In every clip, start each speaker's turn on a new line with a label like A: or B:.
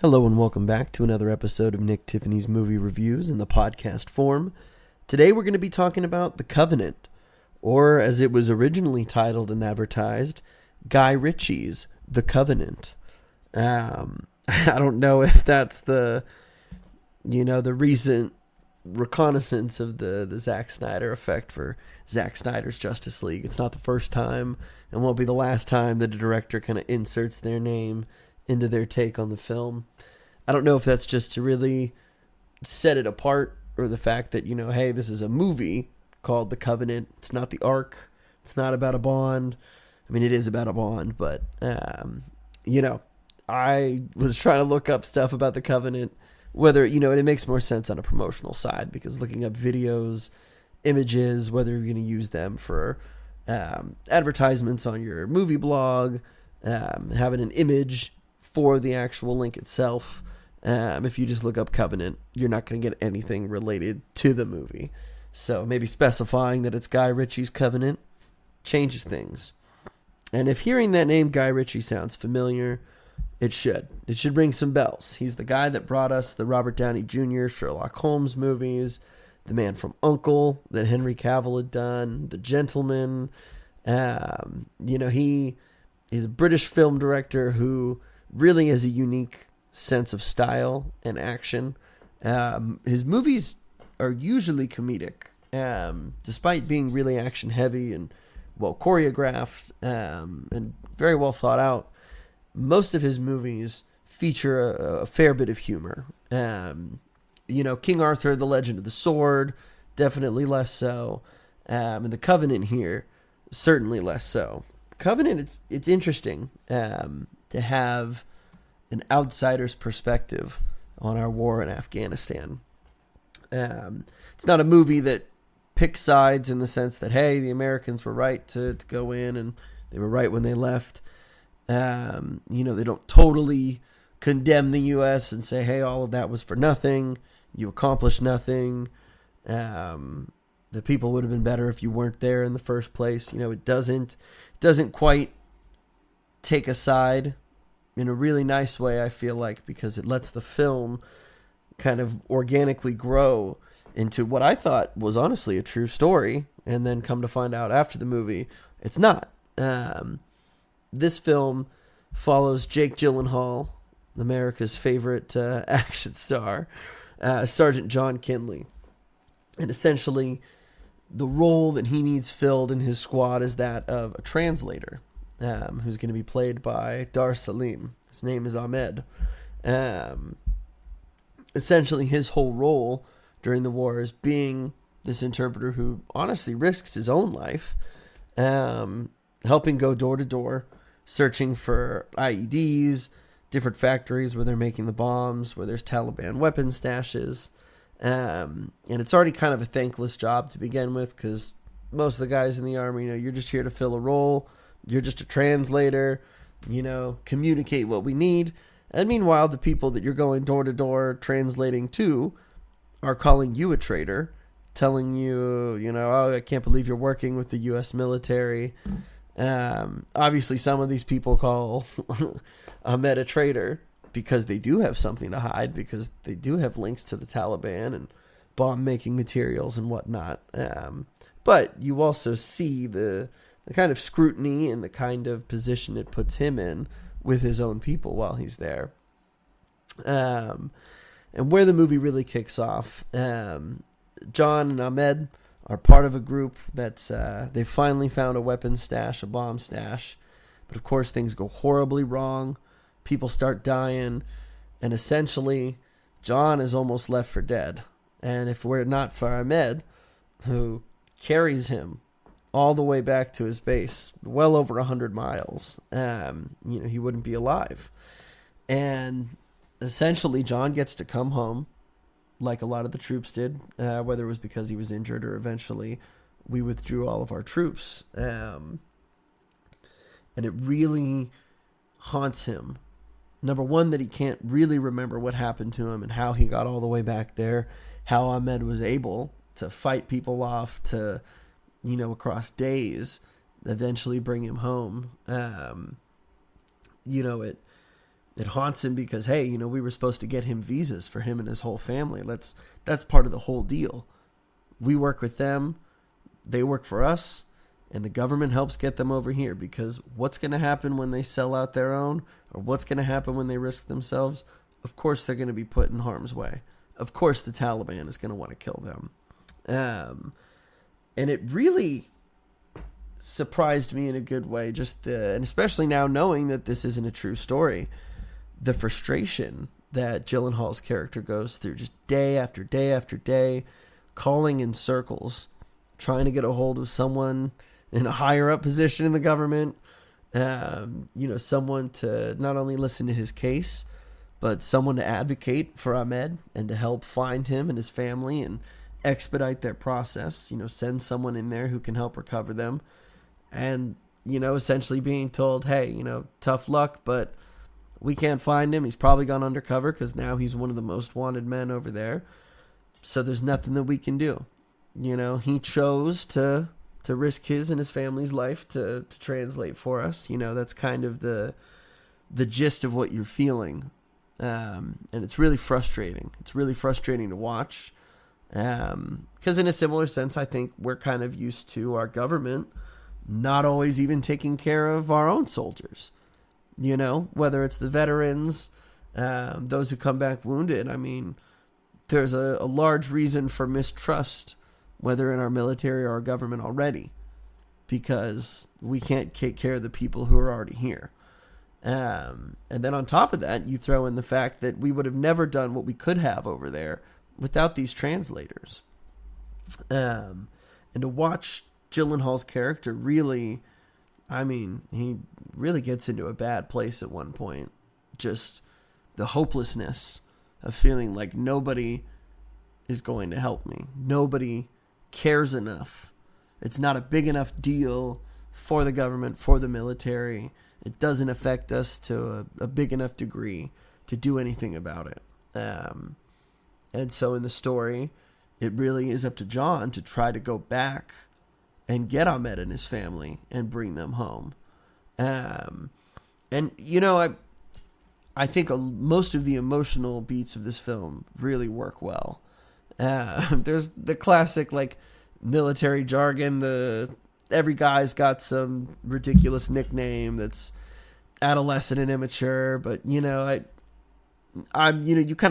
A: Hello and welcome back to another episode of Nick Tiffany's Movie Reviews in the podcast form. Today we're going to be talking about The Covenant, or as it was originally titled and advertised, Guy Ritchie's The Covenant. I don't know if that's the recent reconnaissance of the Zack Snyder effect for Zack Snyder's Justice League. It's not the first time and won't be the last time that a director kind of inserts their name into their take on the film. I don't know if that's just to really set it apart, or the fact that, hey, this is a movie called The Covenant. It's not the Ark. It's not about a Bond. I mean, it is about a Bond, but, I was trying to look up stuff about The Covenant, whether, and it makes more sense on a promotional side, because looking up videos, images, whether you're going to use them for advertisements on your movie blog, having an image for the actual link itself. If you just look up Covenant, you're not going to get anything related to the movie. So maybe specifying that it's Guy Ritchie's Covenant changes things. And if hearing that name Guy Ritchie sounds familiar, it should. It should ring some bells. He's the guy that brought us the Robert Downey Jr. Sherlock Holmes movies, The Man from U.N.C.L.E. that Henry Cavill had done, The Gentleman. He's a British film director who really has a unique sense of style and action. His movies are usually comedic, despite being really action heavy and well choreographed, and very well thought out. Most of his movies feature a fair bit of humor. King Arthur, The Legend of the Sword, definitely less so. And The Covenant here, certainly less so. Covenant, it's interesting to have an outsider's perspective on our war in Afghanistan. It's not a movie that picks sides in the sense that, hey, the Americans were right to go in and they were right when they left. They don't totally condemn the U.S. and say, hey, all of that was for nothing. You accomplished nothing. The people would have been better if you weren't there in the first place. It doesn't quite take a side in a really nice way, I feel like, because it lets the film kind of organically grow into what I thought was honestly a true story, and then come to find out after the movie, it's not. This film follows Jake Gyllenhaal, America's favorite action star, Sergeant John Kinley. And essentially, the role that he needs filled in his squad is that of a translator, who's going to be played by Dar Salim. His name is Ahmed. Essentially, his whole role during the war is being this interpreter who honestly risks his own life, helping go door to door, searching for IEDs, different factories where they're making the bombs, where there's Taliban weapon stashes. And it's already kind of a thankless job to begin with, because most of the guys in the army, you're just here to fill a role. You're just a translator, communicate what we need. And meanwhile, the people that you're going door to door translating to are calling you a traitor, telling you, oh, I can't believe you're working with the U.S. military. Obviously, some of these people call Ahmed a traitor because they do have something to hide, because they do have links to the Taliban and bomb-making materials and whatnot. But you also see the kind of scrutiny and the kind of position it puts him in with his own people while he's there. And where the movie really kicks off, John and Ahmed are part of a group that's, they finally found a weapon stash, a bomb stash. But of course things go horribly wrong. People start dying. And essentially, John is almost left for dead. And if we're not for Ahmed, who carries him all the way back to his base, well over 100 miles, he wouldn't be alive. And essentially, John gets to come home, like a lot of the troops did, whether it was because he was injured or eventually we withdrew all of our troops. And it really haunts him. Number one, that he can't really remember what happened to him and how he got all the way back there, how Ahmed was able to fight people off, to, across days, eventually bring him home. It haunts him because, hey, we were supposed to get him visas for him and his whole family. That's part of the whole deal. We work with them, they work for us, and the government helps get them over here, because what's going to happen when they sell out their own, or what's going to happen when they risk themselves? Of course they're going to be put in harm's way. Of course the Taliban is going to want to kill them. And it really surprised me in a good way, and especially now knowing that this isn't a true story, the frustration that Gyllenhaal's character goes through, just day after day after day, calling in circles, trying to get a hold of someone in a higher up position in the government, someone to not only listen to his case, but someone to advocate for Ahmed and to help find him and his family and expedite their process, send someone in there who can help recover them. And, essentially being told, hey, tough luck, but we can't find him. He's probably gone undercover because now he's one of the most wanted men over there. So there's nothing that we can do. He chose to risk his and his family's life to translate for us. That's kind of the gist of what you're feeling. And it's really frustrating. It's really frustrating to watch. Because in a similar sense, I think we're kind of used to our government not always even taking care of our own soldiers. Whether it's the veterans, those who come back wounded. I mean, there's a large reason for mistrust, whether in our military or our government already, because we can't take care of the people who are already here. And then on top of that, you throw in the fact that we would have never done what we could have over there without these translators. And to watch Gyllenhaal's character really, he really gets into a bad place at one point. Just the hopelessness of feeling like nobody is going to help me. Nobody cares enough. It's not a big enough deal for the government, for the military. It doesn't affect us to a big enough degree to do anything about it. And so in the story, it really is up to John to try to go back and get Ahmed and his family and bring them home. And, I think most of the emotional beats of this film really work well. There's the classic, military jargon. Every guy's got some ridiculous nickname that's adolescent and immature, but, you kind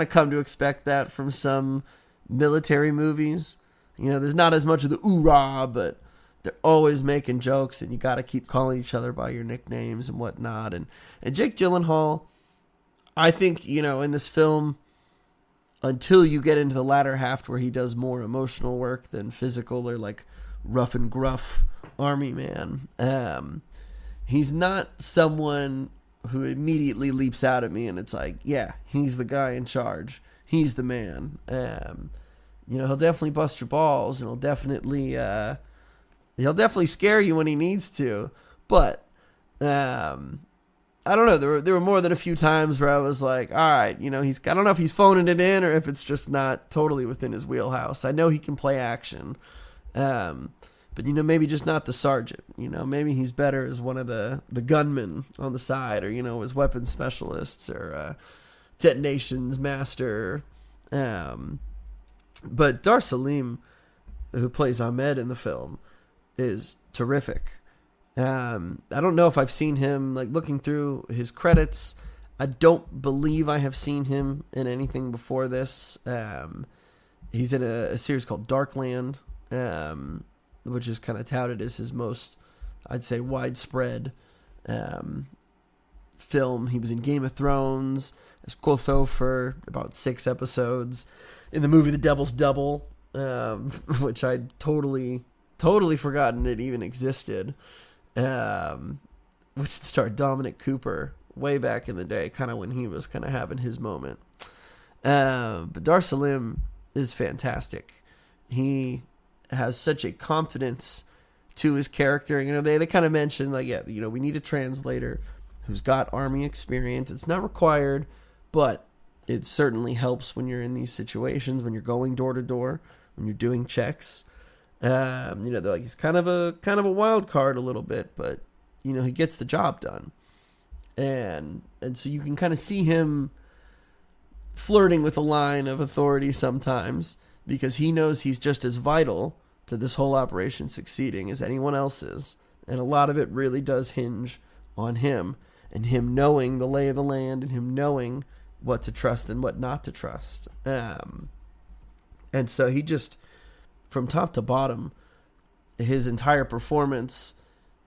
A: of come to expect that from some military movies. There's not as much of the oorah, but they're always making jokes, and you got to keep calling each other by your nicknames and whatnot. And Jake Gyllenhaal, I think, in this film, until you get into the latter half where he does more emotional work than physical or rough and gruff army man, he's not someone who immediately leaps out at me and it's like, yeah, he's the guy in charge. He's the man. He'll definitely bust your balls, and he'll definitely scare you when he needs to. But I don't know. There were more than a few times where I was like, all right, I don't know if he's phoning it in or if it's just not totally within his wheelhouse. I know he can play action. But, maybe just not the sergeant. Maybe he's better as one of the gunmen on the side, or, as weapons specialists or detonations master. But Dar Salim, who plays Ahmed in the film, is terrific. I don't know if I've seen him, looking through his credits. I don't believe I have seen him in anything before this. He's in a series called Darkland, which is kind of touted as his most, I'd say, widespread film. He was in Game of Thrones as Quotho for about 6 episodes. In the movie The Devil's Double, which I'd totally forgotten it even existed, which starred Dominic Cooper way back in the day, kind of when he was kind of having his moment. But Dar Salim is fantastic. He has such a confidence to his character. They kind of mentioned, we need a translator who's got army experience. It's not required, but it certainly helps when you're in these situations, when you're going door to door, when you're doing checks. They're he's kind of a wild card a little bit, but he gets the job done. And so you can kind of see him flirting with a line of authority sometimes, because he knows he's just as vital to this whole operation succeeding as anyone else is. And a lot of it really does hinge on him, and him knowing the lay of the land, and him knowing what to trust and what not to trust. And so he just, from top to bottom, his entire performance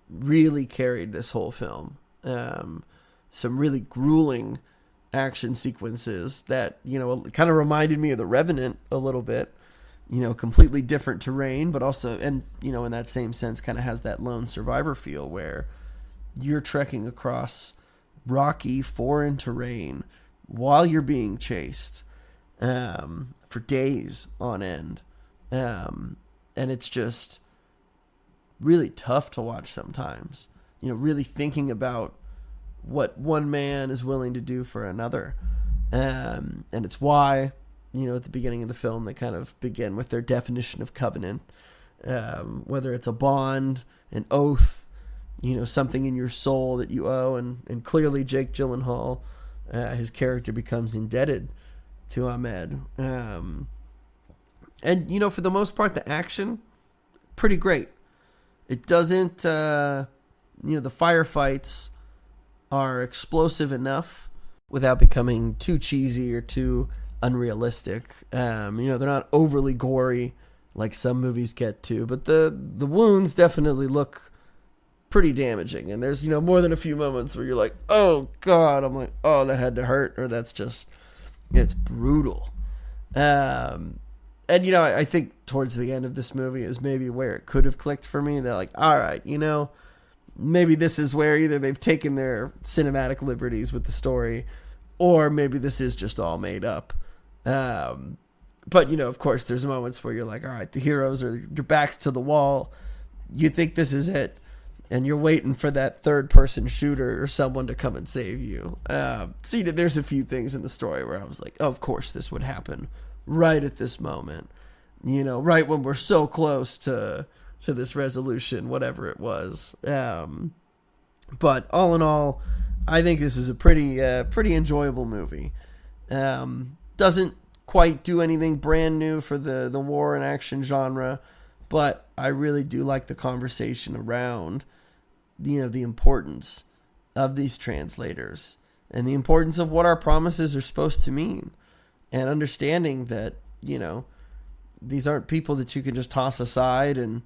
A: really carried this whole film. Some really grueling action sequences that, kind of reminded me of The Revenant a little bit. Completely different terrain, but also, and, in that same sense, kind of has that lone survivor feel where you're trekking across rocky foreign terrain while you're being chased for days on end. And it's just really tough to watch sometimes, really thinking about what one man is willing to do for another. And it's why, at the beginning of the film, they kind of begin with their definition of covenant, whether it's a bond, an oath, something in your soul that you owe. And clearly Jake Gyllenhaal, his character, becomes indebted to Ahmed. And, for the most part, the action, pretty great. It doesn't, the firefights are explosive enough without becoming too cheesy or too unrealistic. They're not overly gory like some movies get to, but the wounds definitely look pretty damaging. And there's, more than a few moments where you're like, oh God, I'm like, oh, that had to hurt, or that's just, it's brutal. And, I think towards the end of this movie is maybe where it could have clicked for me. They're like, all right, maybe this is where either they've taken their cinematic liberties with the story, or maybe this is just all made up. But, of course, there's moments where you're like, all right, the heroes are, your back's to the wall. You think this is it, and you're waiting for that third-person shooter or someone to come and save you. See, there's a few things in the story where I was like, oh, of course this would happen right at this moment. Right when we're so close to this resolution, whatever it was. But all in all, I think this is a pretty enjoyable movie. Doesn't quite do anything brand new for the war and action genre, but I really do like the conversation around, the importance of these translators and the importance of what our promises are supposed to mean, and understanding that, these aren't people that you can just toss aside and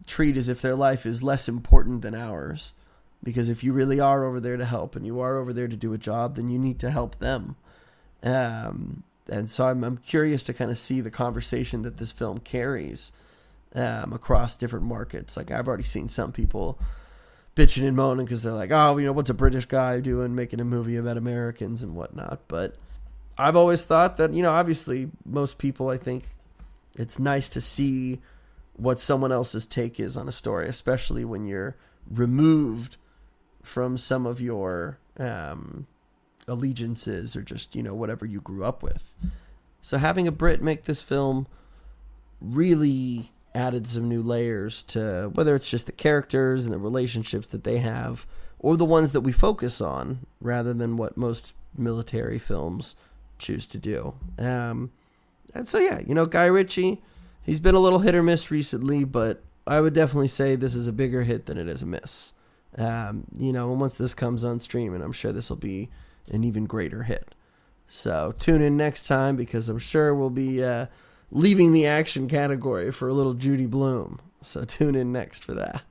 A: treat as if their life is less important than ours. Because if you really are over there to help, and you are over there to do a job, then you need to help them. And so I'm curious to kind of see the conversation that this film carries across different markets. Like, I've already seen some people bitching and moaning because they're like, oh, what's a British guy doing making a movie about Americans and whatnot. But I've always thought that, obviously most people, I think it's nice to see what someone else's take is on a story, especially when you're removed from some of your allegiances or just, whatever you grew up with. So having a Brit make this film really added some new layers to whether it's just the characters and the relationships that they have, or the ones that we focus on rather than what most military films choose to do. And so, yeah, Guy Ritchie, he's been a little hit or miss recently, but I would definitely say this is a bigger hit than it is a miss. And once this comes on streaming, I'm sure this will be an even greater hit. So tune in next time, because I'm sure we'll be leaving the action category for a little Judy Blume. So tune in next for that.